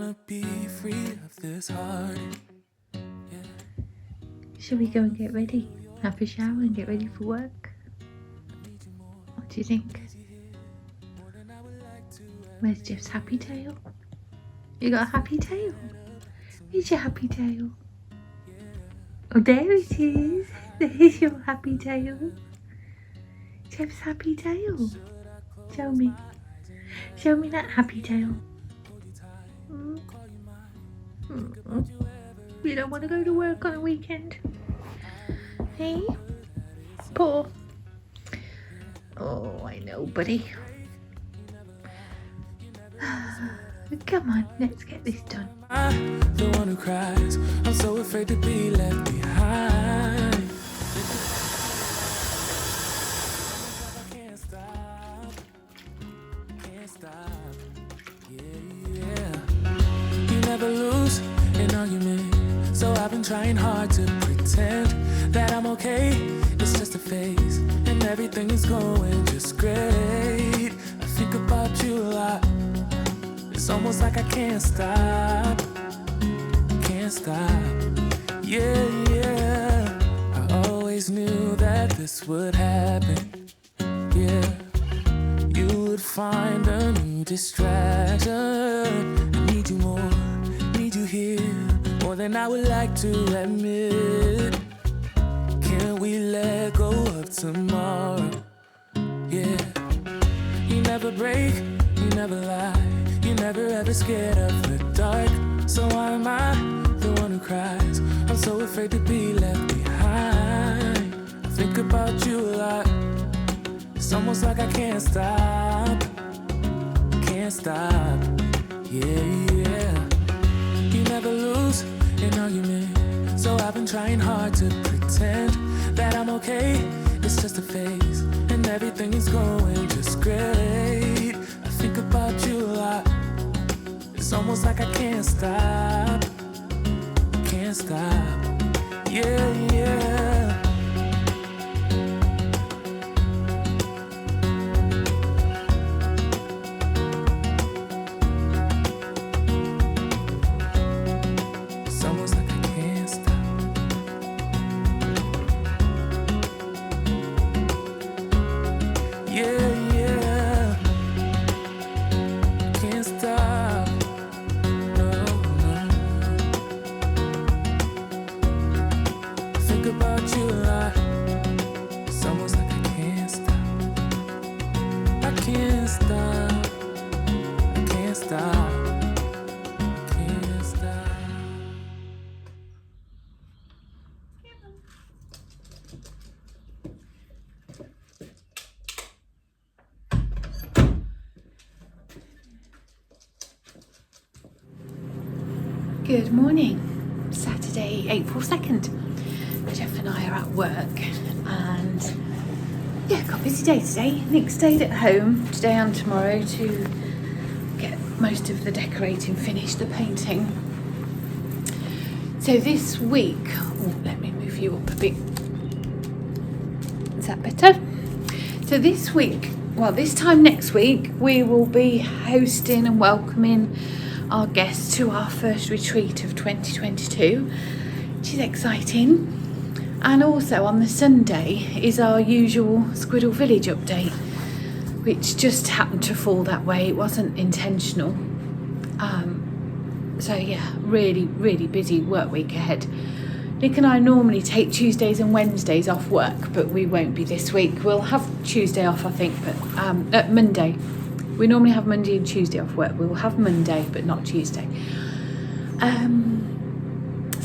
wanna be free of this heart. Shall we go and get ready? Have a shower and get ready for work? What do you think? Where's Jeff's happy tail? You got a happy tail? Here's your happy tail. Oh, there it is. There's your happy tail. Jeff's happy tail. Show me. Show me that happy tail. You don't want to go to work on a weekend? Hey? Poor. Oh, I know, buddy. Come on, let's get this done. I'm the one who cries. I'm so afraid to be left behind. Can't stop. Can't stop. Yeah. You never lose an argument, so I've been trying hard to pretend that I'm okay. It's just a phase, and everything is going just great. I think about you a lot. It's almost like I can't stop. Can't stop. Yeah. I always knew that this would happen. Yeah. You would find a new distraction. I need you more, need you here, more than I would like to admit. Can we let go of tomorrow? Yeah. You never break, you never lie. You're never ever scared of the dark. So why am I the one who cries? I'm so afraid to be left behind. I think about you a lot. It's almost like I can't stop. Can't stop. Yeah. You never lose an argument, so I've been trying hard to pretend that I'm okay. It's just a phase, and everything is going just great. I think about you a lot. It's almost like I can't stop. Can't stop. Yeah. It's almost like I can't stop. Yeah. Can't stop. About you a lot. It's almost like I can't stop. I can't stop. I can't stop. Can't stop. Good morning. Saturday, April 2nd. Jeff and I are at work and got a busy day today. Nick stayed at home today and tomorrow to get most of the decorating finished, the painting. So this week, let me move you up a bit. Is that better? So this week, this time next week, we will be hosting and welcoming our guests to our first retreat of 2022, which is exciting. And also on the Sunday is our usual Squirrel Village update, which just happened to fall that way. It wasn't intentional. Really busy work week ahead. Nick and I normally take Tuesdays and Wednesdays off work, but we won't be this week. We'll have Tuesday off, I think, but Monday. We normally have Monday and Tuesday off work. We will have Monday, but not Tuesday.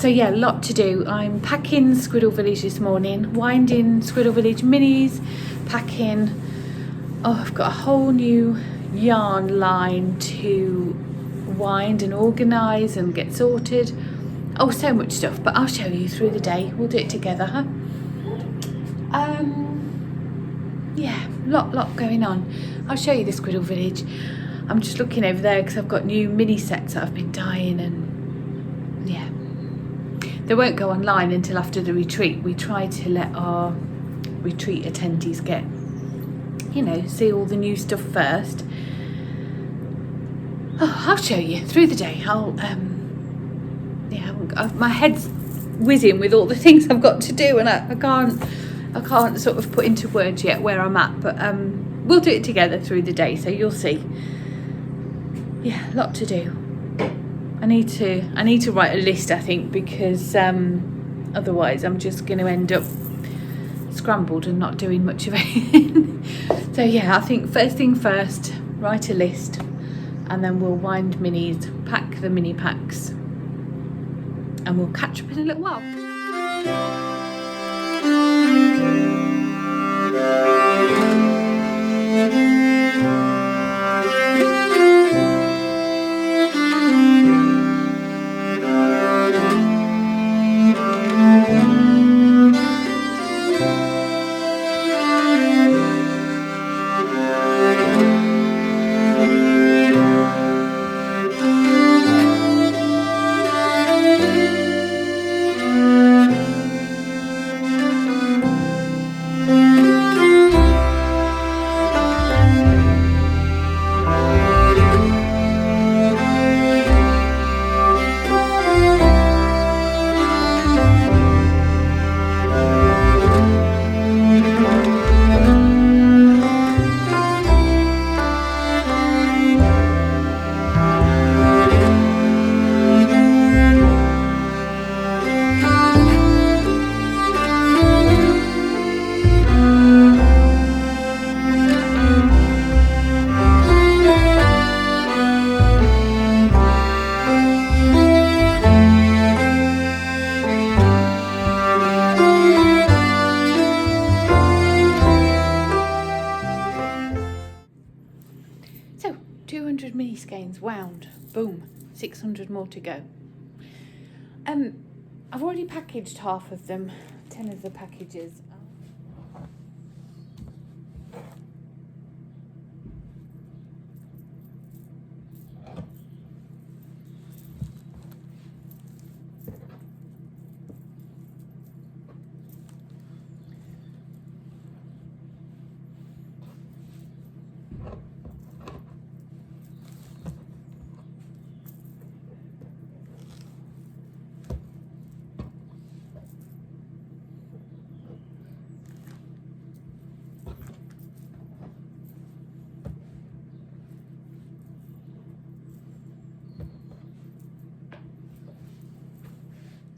A lot to do. I'm packing Squirrel Village this morning, winding Squirrel Village minis, packing. I've got a whole new yarn line to wind and organise and get sorted. So much stuff, but I'll show you through the day. We'll do it together, huh? Lot going on. I'll show you the Squirrel Village. I'm just looking over there because I've got new mini sets that I've been dyeing, and they won't go online until after the retreat. We try to let our retreat attendees get, see all the new stuff first. Oh, I'll show you through the day. My head's whizzing with all the things I've got to do, and I can't sort of put into words yet where I'm at, but we'll do it together through the day, so you'll see. Yeah, a lot to do. I need to write a list, I think, because otherwise I'm just going to end up scrambled and not doing much of it. So yeah, I think first thing first, write a list, and then we'll wind minis, pack the mini packs, and we'll catch up in a little while. So 200 mini skeins wound, boom, 600 more to go. I've already packaged half of them, 10 of the packages.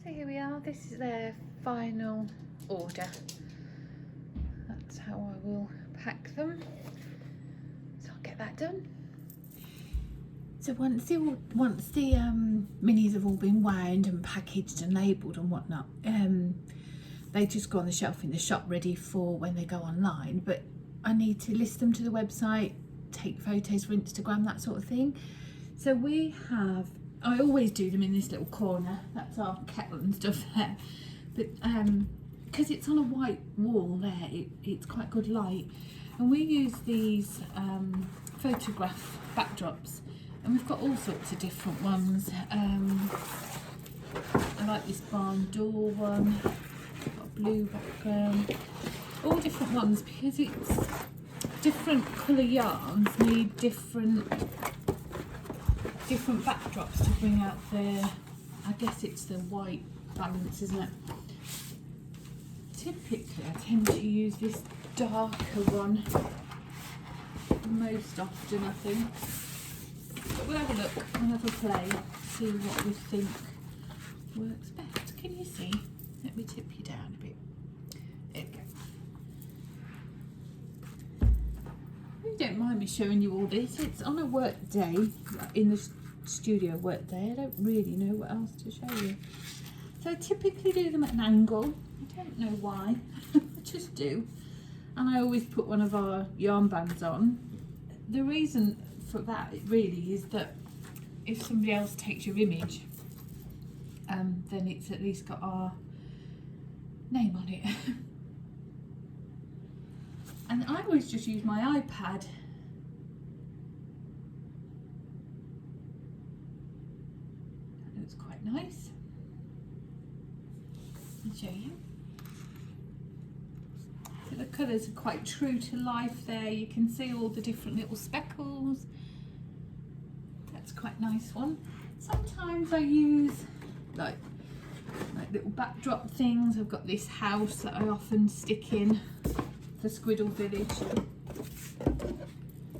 So here we are, this is their final order. That's how I will pack them. So I'll get that done. So once the minis have all been wound and packaged and labelled and whatnot, they just go on the shelf in the shop ready for when they go online. But I need to list them to the website, take photos for Instagram, that sort of thing. So we have, I always do them in this little corner, that's our kettle and stuff there. But because it's on a white wall there, it's quite good light. And we use these photograph backdrops. And we've got all sorts of different ones. I like this barn door one, got a blue background, all different ones because it's different colour yarns need different backdrops to bring out their, I guess it's the white balance, isn't it? Typically I tend to use this darker one most often, I think. But we'll have a look, we'll have a play, see what we think works best. Can you see? Let me tip you down a bit. There we go. You don't mind me showing you all this. It's on a work day, in the studio work day. I don't really know what else to show you. So I typically do them at an angle. I don't know why, I just do. And I always put one of our yarn bands on. The reason for that really is that if somebody else takes your image, then it's at least got our name on it. And I always just use my iPad. That looks quite nice. I'll show you. So the colours are quite true to life there. You can see all the different little speckles. That's quite nice one. Sometimes I use like little backdrop things. I've got this house that I often stick in for Squiddle Village.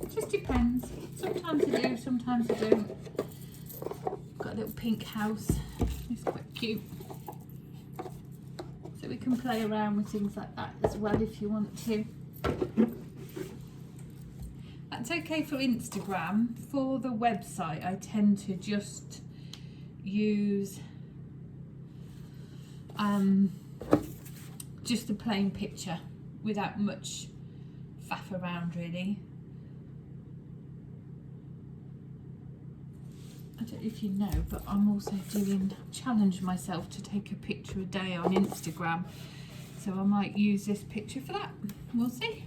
It just depends. Sometimes I do, sometimes I don't. Got a little pink house. It's quite cute. So we can play around with things like that as well if you want to. That's okay for Instagram. For the website, I tend to just use just a plain picture without much faff around, really. I don't know if you know, but I'm also challenge myself to take a picture a day on Instagram, so I might use this picture for that. We'll see.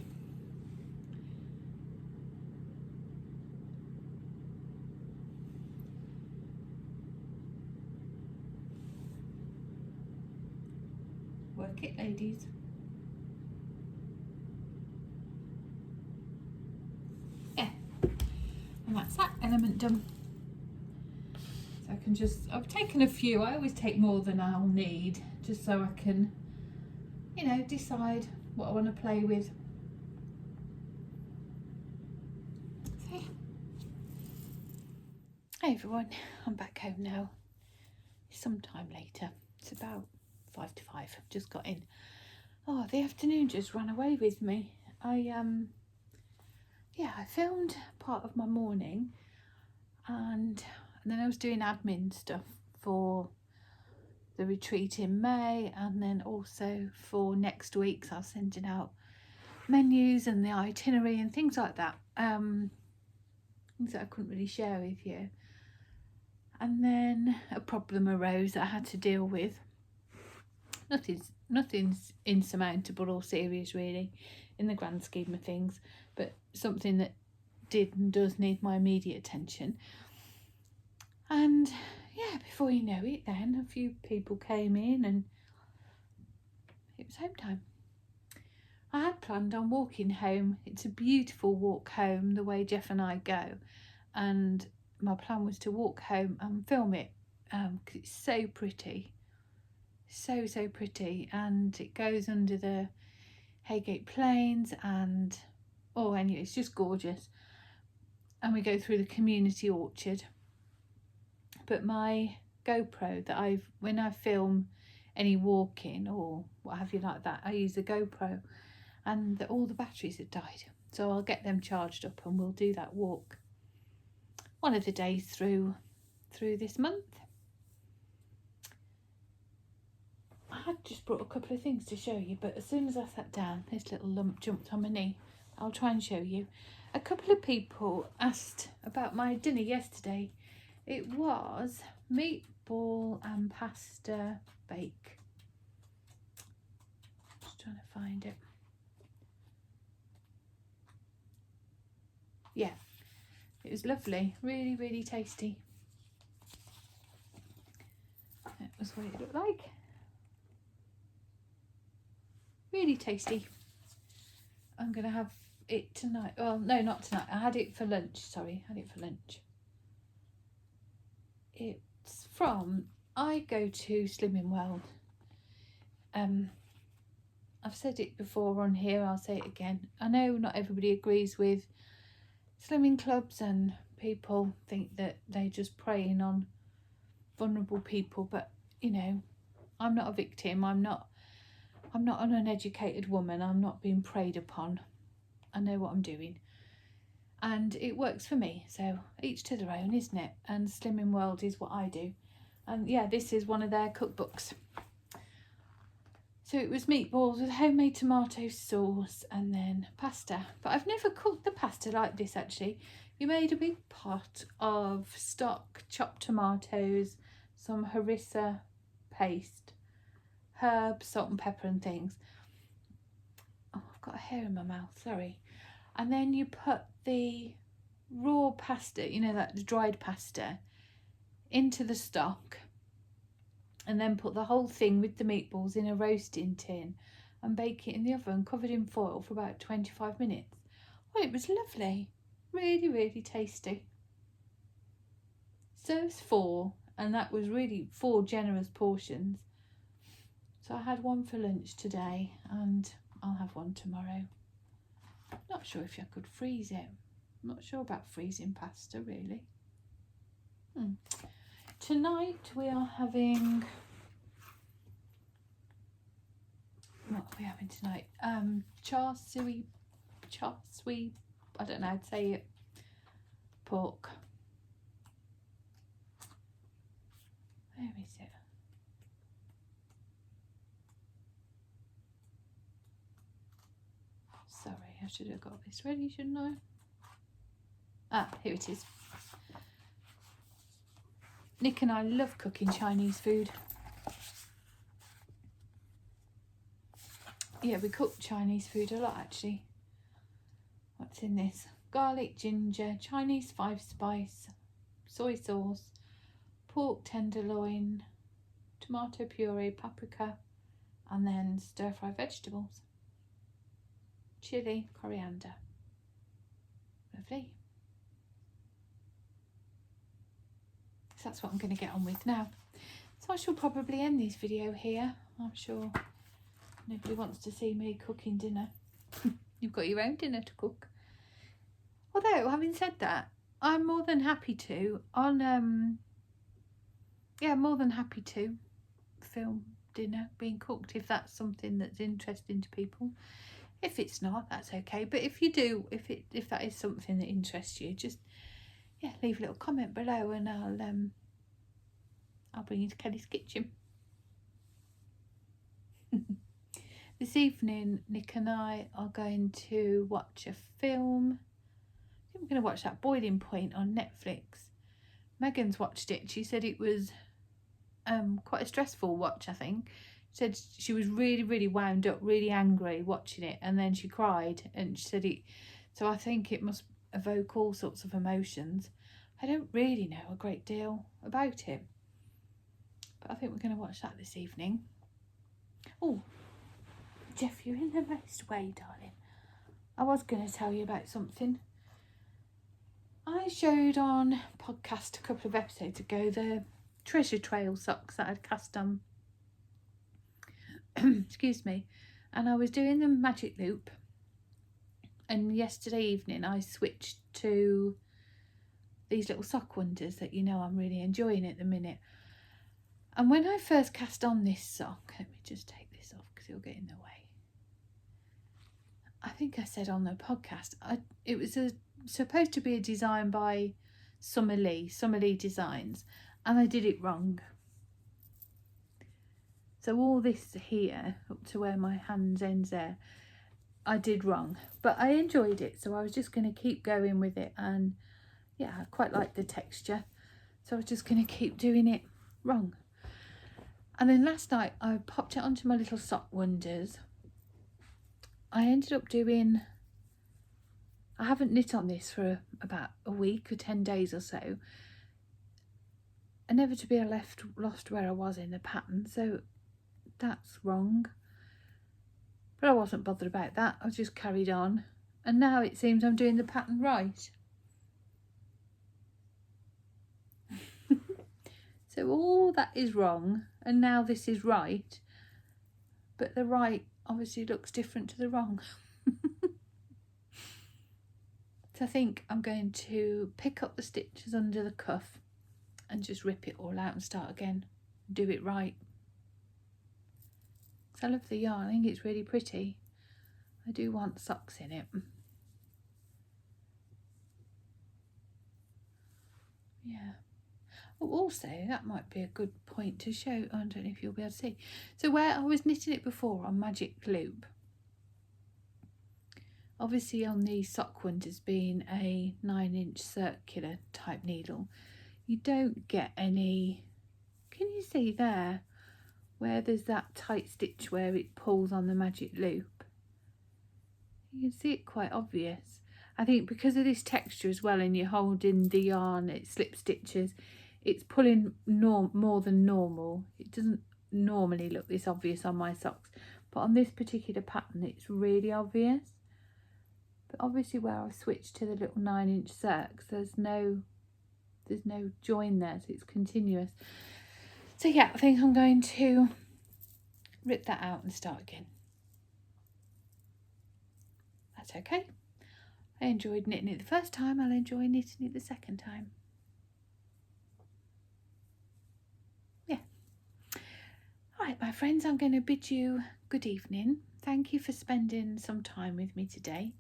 Work it, ladies. Yeah, and that's that element done. So I can I've taken a few. I always take more than I'll need, just so I can, you know, decide what I want to play with. So yeah. Hey everyone, I'm back home now. Sometime later. It's about 5 to 5. I've just got in. Oh, the afternoon just ran away with me. I filmed part of my morning, and then I was doing admin stuff for the retreat in May, and then also for next week. So I was sending out menus and the itinerary and things like that. Things that I couldn't really share with you. And then a problem arose that I had to deal with. Nothing's insurmountable or serious really in the grand scheme of things, but something that did and does need my immediate attention. And yeah, before you know it, then a few people came in and it was home time. I had planned on walking home. It's a beautiful walk home, the way Jeff and I go, and my plan was to walk home and film it, because it's so pretty. So pretty, and it goes under the Haygate Plains, and anyway, it's just gorgeous. And we go through the community orchard. But my GoPro that when I film any walking or what have you like that, I use a GoPro, and all the batteries had died, so I'll get them charged up and we'll do that walk one of the days through this month. I had just brought a couple of things to show you, but as soon as I sat down, this little lump jumped on my knee. I'll try and show you. A couple of people asked about my dinner yesterday. It was meatball and pasta bake. Just trying to find it. Yeah, it was lovely. Really tasty. That was what it looked like. Really tasty. I'm going to have it tonight. Well, no, not tonight. I had it for lunch. Sorry, I had it for lunch. It's from, I go to Slimming World. I've said it before on here, I'll say it again. I know not everybody agrees with slimming clubs, and people think that they're just preying on vulnerable people, but you know, I'm not a victim. I'm not an uneducated woman. I'm not being preyed upon. I know what I'm doing, and it works for me. So each to their own, isn't it? And Slimming World is what I do, and yeah, this is one of their cookbooks. So it was meatballs with homemade tomato sauce and then pasta. But I've never cooked the pasta like this actually. You made a big pot of stock, chopped tomatoes, some harissa paste, herbs, salt and pepper and things. Oh, I've got a hair in my mouth, sorry. And then you put the raw pasta, you know, like the dried pasta, into the stock, and then put the whole thing with the meatballs in a roasting tin and bake it in the oven, covered in foil, for about 25 minutes. Well, it was lovely. Really tasty. serves 4, and that was really 4 generous portions. So I had one for lunch today, and I'll have one tomorrow. Not sure if I could freeze it. I'm not sure about freezing pasta, really. Tonight we are having... What are we having tonight? Char siu, I don't know how to say it. Pork. Where is it? Sorry, I should have got this ready, shouldn't I? Ah, here it is. Nick and I love cooking Chinese food. Yeah, we cook Chinese food a lot, actually. What's in this? Garlic, ginger, Chinese 5-spice, soy sauce, pork tenderloin, tomato puree, paprika, and then stir-fry vegetables. Chili, coriander. Lovely. So that's what I'm going to get on with now. So I shall probably end this video here. I'm sure nobody wants to see me cooking dinner. You've got your own dinner to cook. Although, having said that, I'm more than happy to more than happy to film dinner being cooked if that's something that's interesting to people. If it's not, that's okay. But if you do, if that is something that interests you, just leave a little comment below, and I'll bring you to Kelly's kitchen. This evening, Nick and I are going to watch a film. I think we're going to watch that Boiling Point on Netflix. Megan's watched it. She said it was quite a stressful watch, I think. She said she was really, really wound up, really angry watching it, and then she cried, and she said it. So I think it must evoke all sorts of emotions. I don't really know a great deal about it, but I think we're going to watch that this evening. Oh, Jeff, you're in the most way, darling. I was going to tell you about something. I showed on podcast a couple of episodes ago the treasure trail socks that I'd cast on. Excuse me. And I was doing the magic loop. And yesterday evening I switched to these little sock wonders that I'm really enjoying at the minute. And when I first cast on this sock, let me just take this off because it'll get in the way. I think I said on the podcast, it was supposed to be a design by Summer Lee Designs, and I did it wrong. So all this here, up to where my hands ends there, I did wrong. But I enjoyed it, so I was just going to keep going with it. And yeah, I quite like the texture, so I was just going to keep doing it wrong. And then last night, I popped it onto my little sock wonders. I ended up doing... I haven't knit on this for about a week or 10 days or so. Inevitably, I lost where I was in the pattern, so that's wrong. But I wasn't bothered about that. I just carried on. And now it seems I'm doing the pattern right. So all that is wrong, and now this is right. But the right obviously looks different to the wrong. So I think I'm going to pick up the stitches under the cuff and just rip it all out and start again. Do it right. Because I love the yarn. I think it's really pretty. I do want socks in it. Yeah. Oh, also, that might be a good point to show. I don't know if you'll be able to see. So where I was knitting it before on Magic Loop, obviously on the sock wonders being a 9-inch circular type needle, you don't get any... Can you see there where there's that tight stitch where it pulls on the Magic Loop? You can see it quite obvious. I think because of this texture as well, and you're holding the yarn, it slip stitches, it's pulling more than normal. It doesn't normally look this obvious on my socks, but on this particular pattern it's really obvious. But obviously where I've switched to the little 9-inch circs, there's no there's no join there, so it's continuous. So yeah, I think I'm going to rip that out and start again. That's okay. I enjoyed knitting it the first time, I'll enjoy knitting it the second time. Yeah. Alright, my friends, I'm going to bid you good evening. Thank you for spending some time with me today.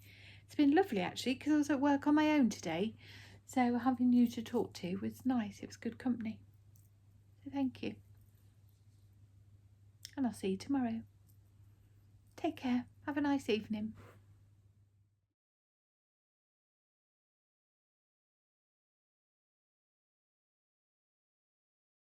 It's been lovely actually, because I was at work on my own today, so having you to talk to was nice. It was good company. So thank you. And I'll see you tomorrow. Take care. Have a nice evening.